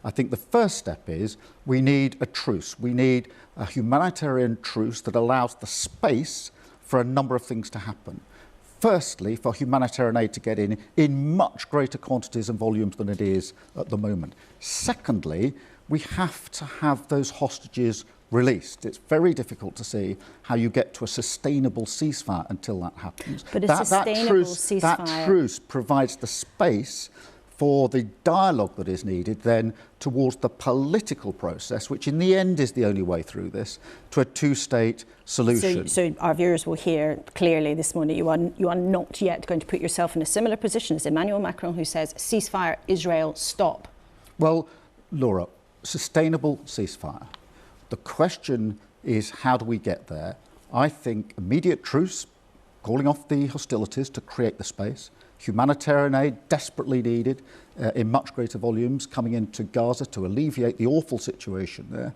I think the first step is we need a truce. We need a humanitarian truce that allows the space for a number of things to happen. Firstly, for humanitarian aid to get in much greater quantities and volumes than it is at the moment. Secondly, we have to have those hostages released. It's very difficult to see how you get to a sustainable ceasefire until that happens. But a sustainable ceasefire... That truce provides the space for the dialogue that is needed then towards the political process, which in the end is the only way through this, to a two-state solution. So our viewers will hear clearly this morning you are not yet going to put yourself in a similar position as Emmanuel Macron, who says, ceasefire, Israel, stop. Well, Laura, sustainable ceasefire. The question is, how do we get there? I think immediate truce, calling off the hostilities to create the space, humanitarian aid desperately needed in much greater volumes coming into Gaza to alleviate the awful situation there,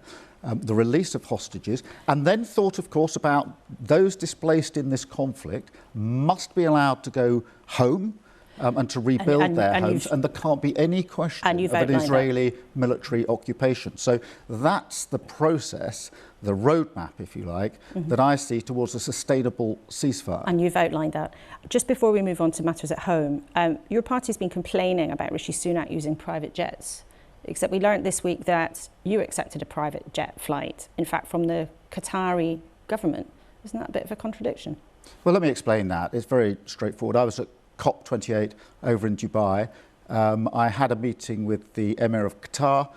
the release of hostages, and then thought, of course, about those displaced in this conflict must be allowed to go home and to rebuild their homes, and there can't be any question of an Israeli military occupation. So that's the process, the roadmap, if you like, that I see towards a sustainable ceasefire. And you've outlined that. Just before we move on to matters at home, your party's been complaining about Rishi Sunak using private jets, except we learned this week that you accepted a private jet flight, in fact, from the Qatari government. Isn't that a bit of a contradiction? Well, let me explain that. It's very straightforward. I was at COP28 over in Dubai. I had a meeting with the Emir of Qatar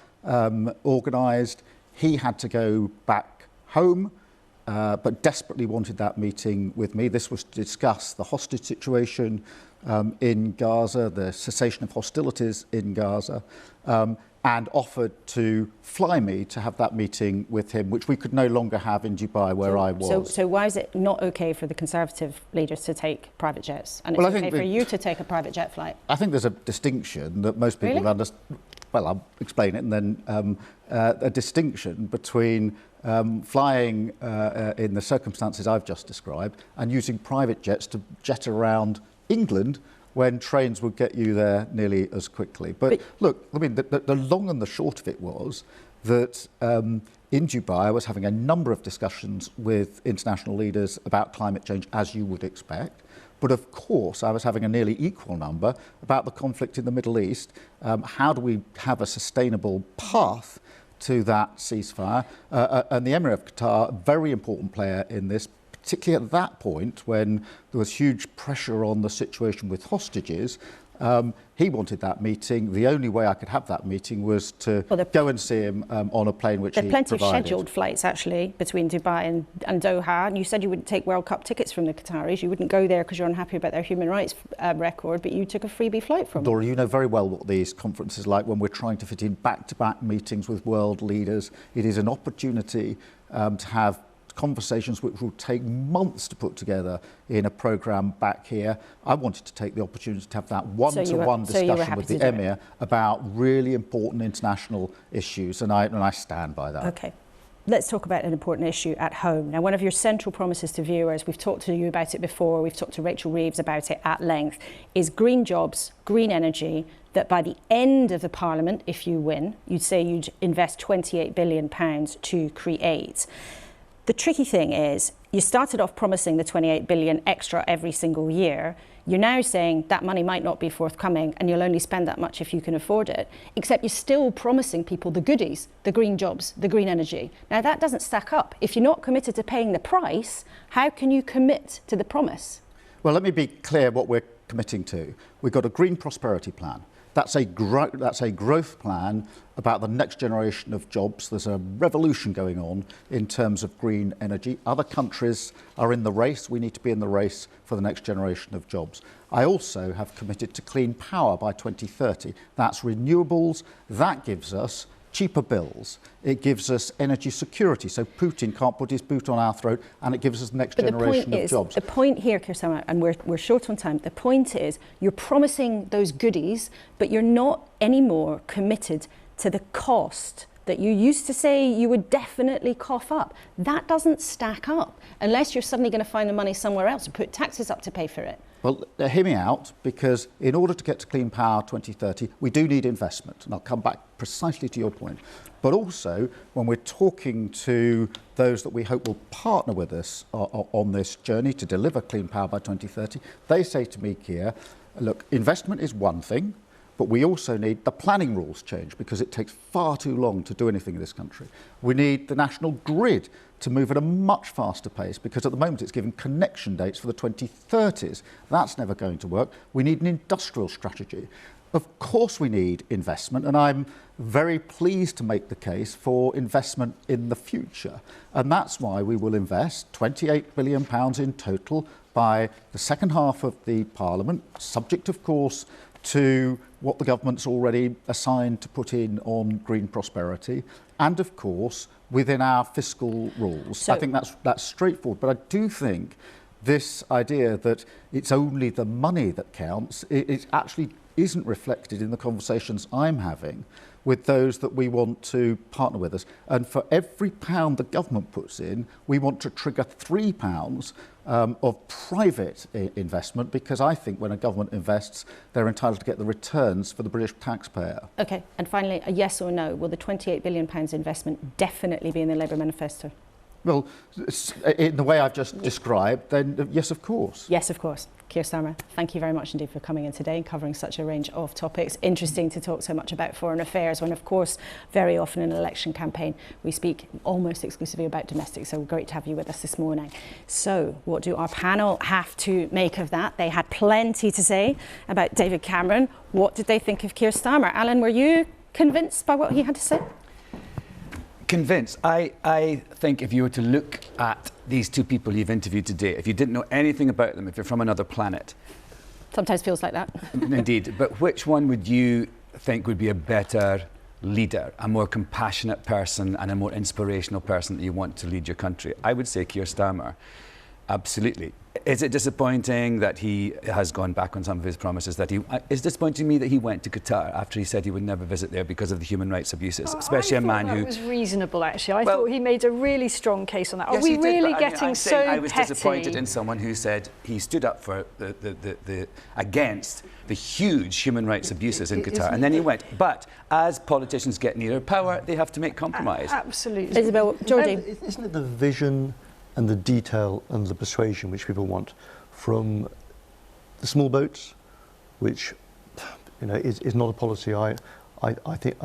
organised. He had to go back home, but desperately wanted that meeting with me. This was to discuss the hostage situation in Gaza, the cessation of hostilities in Gaza, and offered to fly me to have that meeting with him, which we could no longer have in Dubai, where I was. So why is it not okay for the Conservative leaders to take private jets, and it's okay for you to take a private jet flight? I think there's a distinction that most people understand. Well, I'll explain it, and then a distinction between flying in the circumstances I've just described and using private jets to jet around England when trains would get you there nearly as quickly. But look, I mean, the long and the short of it was that in Dubai I was having a number of discussions with international leaders about climate change, as you would expect. But of course, I was having a nearly equal number about the conflict in the Middle East. How do we have a sustainable path to that ceasefire? And the Emir of Qatar, a very important player in this, particularly at that point when there was huge pressure on the situation with hostages. He wanted that meeting. The only way I could have that meeting was to go and see him on a plane which he provided. There are plenty of scheduled flights, actually, between Dubai and Doha. And you said you wouldn't take World Cup tickets from the Qataris. You wouldn't go there because you're unhappy about their human rights record, but you took a freebie flight from them. Laura, you know very well what these conferences are like when we're trying to fit in back-to-back meetings with world leaders. It is an opportunity to have conversations which will take months to put together in a programme back here. I wanted to take the opportunity to have that one-to-one discussion with the Emir about really important international issues, and I stand by that. Okay. Let's talk about an important issue at home. Now, one of your central promises to viewers, we've talked to you about it before, we've talked to Rachel Reeves about it at length, is green jobs, green energy, that by the end of the Parliament, if you win, you'd say you'd invest £28 billion to create. The tricky thing is, you started off promising the 28 billion extra every single year. You're now saying that money might not be forthcoming and you'll only spend that much if you can afford it, except you're still promising people the goodies, the green jobs, the green energy. Now that doesn't stack up. If you're not committed to paying the price, how can you commit to the promise? Well, let me be clear what we're committing to. We've got a green prosperity plan. That's a growth plan about the next generation of jobs. There's a revolution going on in terms of green energy. Other countries are in the race. We need to be in the race for the next generation of jobs. I also have committed to clean power by 2030. That's renewables. That gives us cheaper bills. It gives us energy security, so Putin can't put his boot on our throat, and it gives us the next generation of jobs. The point here, Keir, and we're short on time, the point is you're promising those goodies, but you're not anymore committed to the cost that you used to say you would definitely cough up. That doesn't stack up unless you're suddenly going to find the money somewhere else and put taxes up to pay for it. Well, hear me out, because in order to get to Clean Power 2030, we do need investment. And I'll come back precisely to your point. But also, when we're talking to those that we hope will partner with us on this journey to deliver Clean Power by 2030, they say to me, Keir, look, investment is one thing, But we also need the planning rules change because it takes far too long to do anything in this country. We need the national grid to move at a much faster pace because at the moment it's giving connection dates for the 2030s. That's never going to work. We need an industrial strategy. Of course we need investment, and I'm very pleased to make the case for investment in the future. And that's why we will invest £28 billion in total by the second half of the Parliament, subject of course to what the government's already assigned to put in on green prosperity, and of course within our fiscal rules. So I think that's straightforward, but I do think this idea that it's only the money that counts, it actually isn't reflected in the conversations I'm having with those that we want to partner with us. And for every pound the government puts in, we want to trigger £3 of private investment, because I think when a government invests, they're entitled to get the returns for the British taxpayer. OK, and finally, a yes or no, will the £28 billion investment definitely be in the Labour manifesto? Well, in the way I've just described, then yes, of course. Yes, of course. Keir Starmer, thank you very much indeed for coming in today and covering such a range of topics. Interesting to talk so much about foreign affairs when, of course, very often in an election campaign, we speak almost exclusively about domestic. So great to have you with us this morning. So what do our panel have to make of that? They had plenty to say about David Cameron. What did they think of Keir Starmer? Alan, were you convinced by what he had to say? Convinced. I think if you were to look at these two people you've interviewed today, if you didn't know anything about them, if you're from another planet. Sometimes feels like that. Indeed. But which one would you think would be a better leader, a more compassionate person and a more inspirational person that you want to lead your country? I would say Keir Starmer. Absolutely. Is it disappointing that he has gone back on some of his promises? That it's disappointing me that he went to Qatar after he said he would never visit there because of the human rights abuses, especially a man who... That was reasonable, actually. I thought he made a really strong case on that. Yes, Are we really getting I'm so saying I was petty? disappointed in someone who said he stood up for against the huge human rights abuses in Qatar, and then he went. But as politicians get nearer power, they have to make compromise. Absolutely. Isabel, Geordie. Isn't it the vision and the detail and the persuasion which people want from the small boats, which is not a policy I think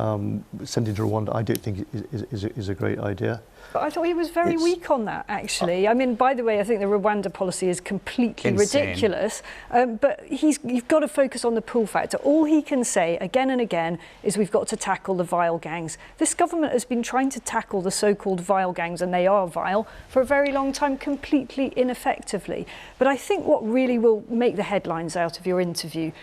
sending to Rwanda I don't think is a great idea. But I thought he was very weak on that, actually. I mean, by the way, I think the Rwanda policy is completely ridiculous. But you've got to focus on the pull factor. All he can say again and again is we've got to tackle the vile gangs. This government has been trying to tackle the so-called vile gangs, and they are vile, for a very long time, completely ineffectively. But I think what really will make the headlines out of your interview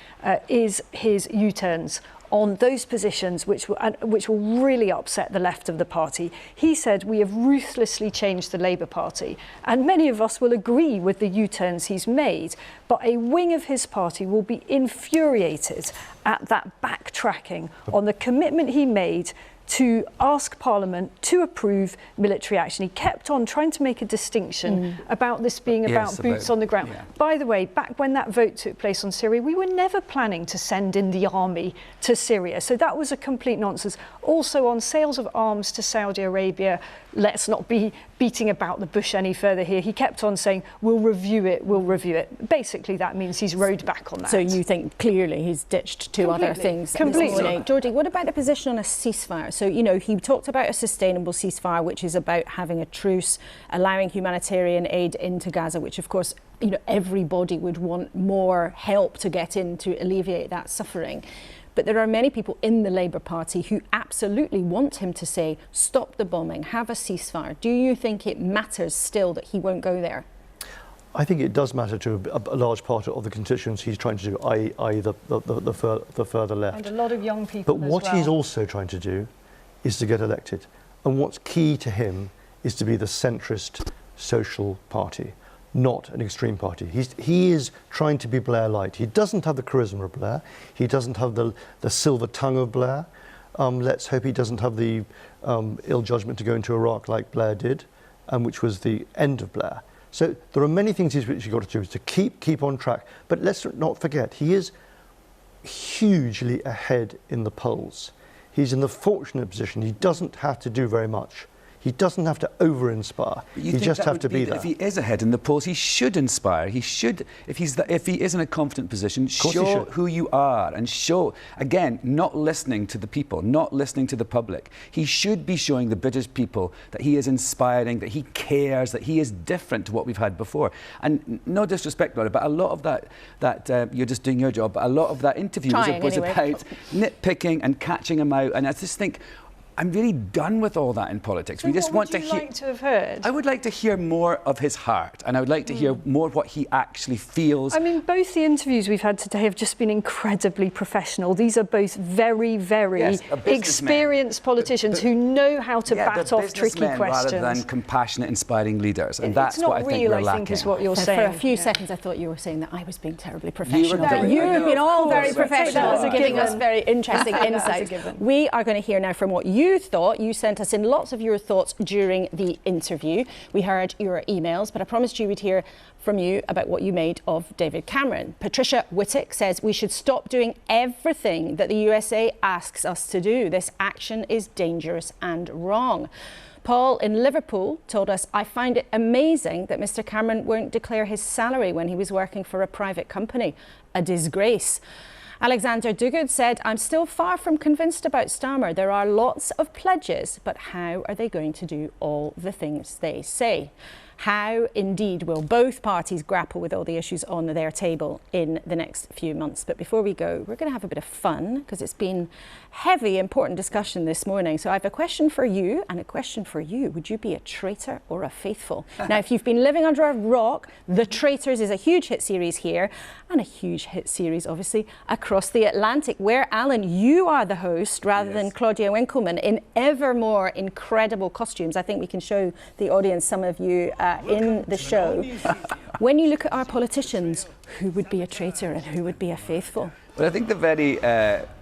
is his U-turns on those positions which will really upset the left of the party. He said, we have ruthlessly changed the Labour Party. And many of us will agree with the U-turns he's made, but a wing of his party will be infuriated at that backtracking on the commitment he made to ask Parliament to approve military action. He kept on trying to make a distinction about this being about boots on the ground. Yeah. By the way, back when that vote took place on Syria, we were never planning to send in the army to Syria. So that was a complete nonsense. Also on sales of arms to Saudi Arabia, let's not be beating about the bush any further here. He kept on saying, we'll review it, we'll review it. Basically, that means he's rowed back on that. So you think clearly he's ditched two other things this morning. Geordie, what about the position on a ceasefire? So, he talked about a sustainable ceasefire, which is about having a truce, allowing humanitarian aid into Gaza, which, of course, everybody would want more help to get in to alleviate that suffering. But there are many people in the Labour Party who absolutely want him to say, stop the bombing, have a ceasefire. Do you think it matters still that he won't go there? I think it does matter to a large part of the constituents he's trying to do, i.e. the further left. And a lot of young people. But what he's also trying to do is to get elected. And what's key to him is to be the centrist social party, not an extreme party. He is trying to be Blair-light. He doesn't have the charisma of Blair. He doesn't have the silver tongue of Blair. Let's hope he doesn't have the ill judgment to go into Iraq like Blair did, which was the end of Blair. So there are many things he's got to do to keep on track. But let's not forget, he is hugely ahead in the polls. He's in the fortunate position. He doesn't have to do very much. He doesn't have to over-inspire. You just have to be there. If he is ahead in the polls, he should inspire. He should, if he is in a confident position, show who you are and show, again, not listening to the people, not listening to the public. He should be showing the British people that he is inspiring, that he cares, that he is different to what we've had before. And no disrespect, Laura, but a lot of that you're just doing your job, but a lot of that interview was about nitpicking and catching him out. And I just think, I'm really done with all that in politics. So we just what want would to you like to have heard? I would like to hear more of his heart, and I would like to hear more what he actually feels. I mean, both the interviews we've had today have just been incredibly professional. These are both very, very experienced politicians who know how to bat off tricky questions. Rather than compassionate, inspiring leaders, and that's what I think we're lacking. I think is what you're saying. For a few seconds, I thought you were saying that I was being terribly professional. You've been all very professional, giving us very interesting insights. We are going to hear now from what you thought. You sent us in lots of your thoughts during the interview. We heard your emails, but I promised you we'd hear from you about what you made of David Cameron. Patricia Whittick says we should stop doing everything that the USA asks us to do. This action is dangerous and wrong. Paul in Liverpool told us, I find it amazing that Mr. Cameron won't declare his salary when he was working for a private company. A disgrace. Alexander Duguid said, I'm still far from convinced about Starmer. There are lots of pledges, but how are they going to do all the things they say? How, indeed, will both parties grapple with all the issues on their table in the next few months? But before we go, we're going to have a bit of fun because it's been heavy, important discussion this morning. So I have a question for you and a question for you. Would you be a traitor or a faithful? Now, if you've been living under a rock, The Traitors is a huge hit series here and a huge hit series, obviously, across the Atlantic, where, Alan, you are the host rather than Claudia Winkleman in ever more incredible costumes. I think we can show the audience some of you in the show. When you look at our politicians, who would be a traitor and who would be a faithful? Well, I think the very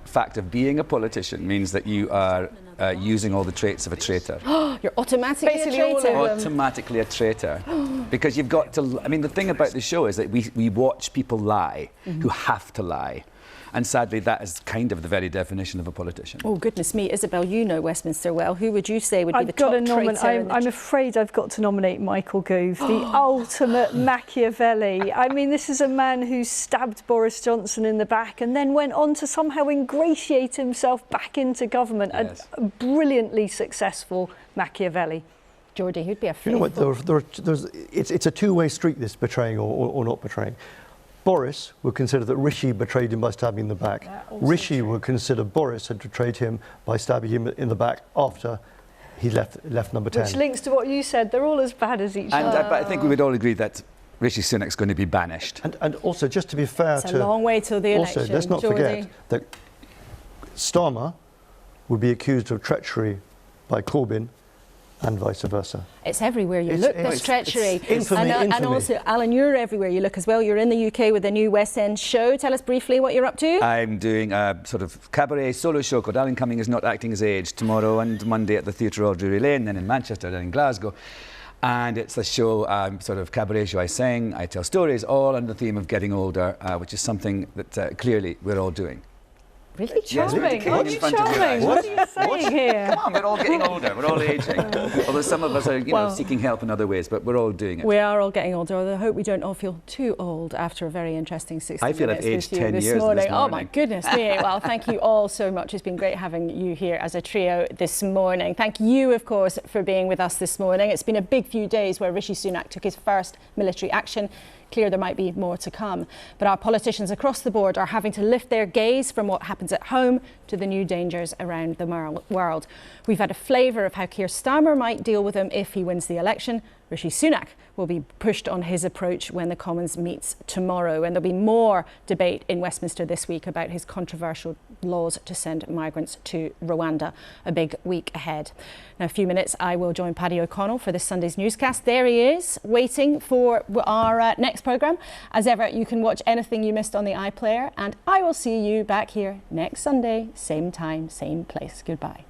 fact of being a politician means that you are using all the traits of a traitor. You're automatically a traitor. Automatically a traitor. Because you've got to... I mean, the thing about the show is that we watch people lie who have to lie. And sadly, that is kind of the very definition of a politician. Oh, goodness me. Isabel, you know Westminster well. Who would you say would be the top traitor? I'm afraid I've got to nominate Michael Gove, the ultimate Machiavelli. I mean, this is a man who stabbed Boris Johnson in the back and then went on to somehow ingratiate himself back into government. Yes. A brilliantly successful Machiavelli. Geordie, who'd be a faithful? You know what, it's a two-way street, this betraying or not betraying. Boris would consider that Rishi betrayed him by stabbing him in the back. Rishi would consider Boris had betrayed him by stabbing him in the back after he left number 10. Which links to what you said, they're all as bad as each other. But I think we would all agree that Rishi Sunak's going to be banished. And also, just to be fair it's a long way till the election. Also, let's not forget that Starmer would be accused of treachery by Corbyn and vice versa. It's everywhere you look, there's treachery. Infamy. And also, Alan, you're everywhere you look as well. You're in the UK with a new West End show. Tell us briefly what you're up to. I'm doing a sort of cabaret solo show called Alan Cumming is Not Acting His Age tomorrow and Monday at the Theatre of Drury Lane, then in Manchester, then in Glasgow. And it's a show, sort of cabaret show. I sing, I tell stories, all under the theme of getting older, which is something that clearly we're all doing. Really charming. Yes, Aren't you charming? What are you saying here? Come on, we're all getting older. We're all aging. Although some of us are, you know, seeking help in other ways, but we're all doing it. We are all getting older, although I hope we don't all feel too old after a very interesting 60 minutes. I feel I've aged 10 years this morning. Oh, my goodness me. Well, thank you all so much. It's been great having you here as a trio this morning. Thank you, of course, for being with us this morning. It's been a big few days where Rishi Sunak took his first military action. Clear there might be more to come. But our politicians across the board are having to lift their gaze from what happens at home to the new dangers around the world. We've had a flavour of how Keir Starmer might deal with them if he wins the election. Rishi Sunak will be pushed on his approach when the Commons meets tomorrow. And there'll be more debate in Westminster this week about his controversial laws to send migrants to Rwanda. A big week ahead. In a few minutes, I will join Paddy O'Connell for this Sunday's newscast. There he is, waiting for our next programme. As ever, you can watch anything you missed on the iPlayer, and I will see you back here next Sunday, same time, same place. Goodbye.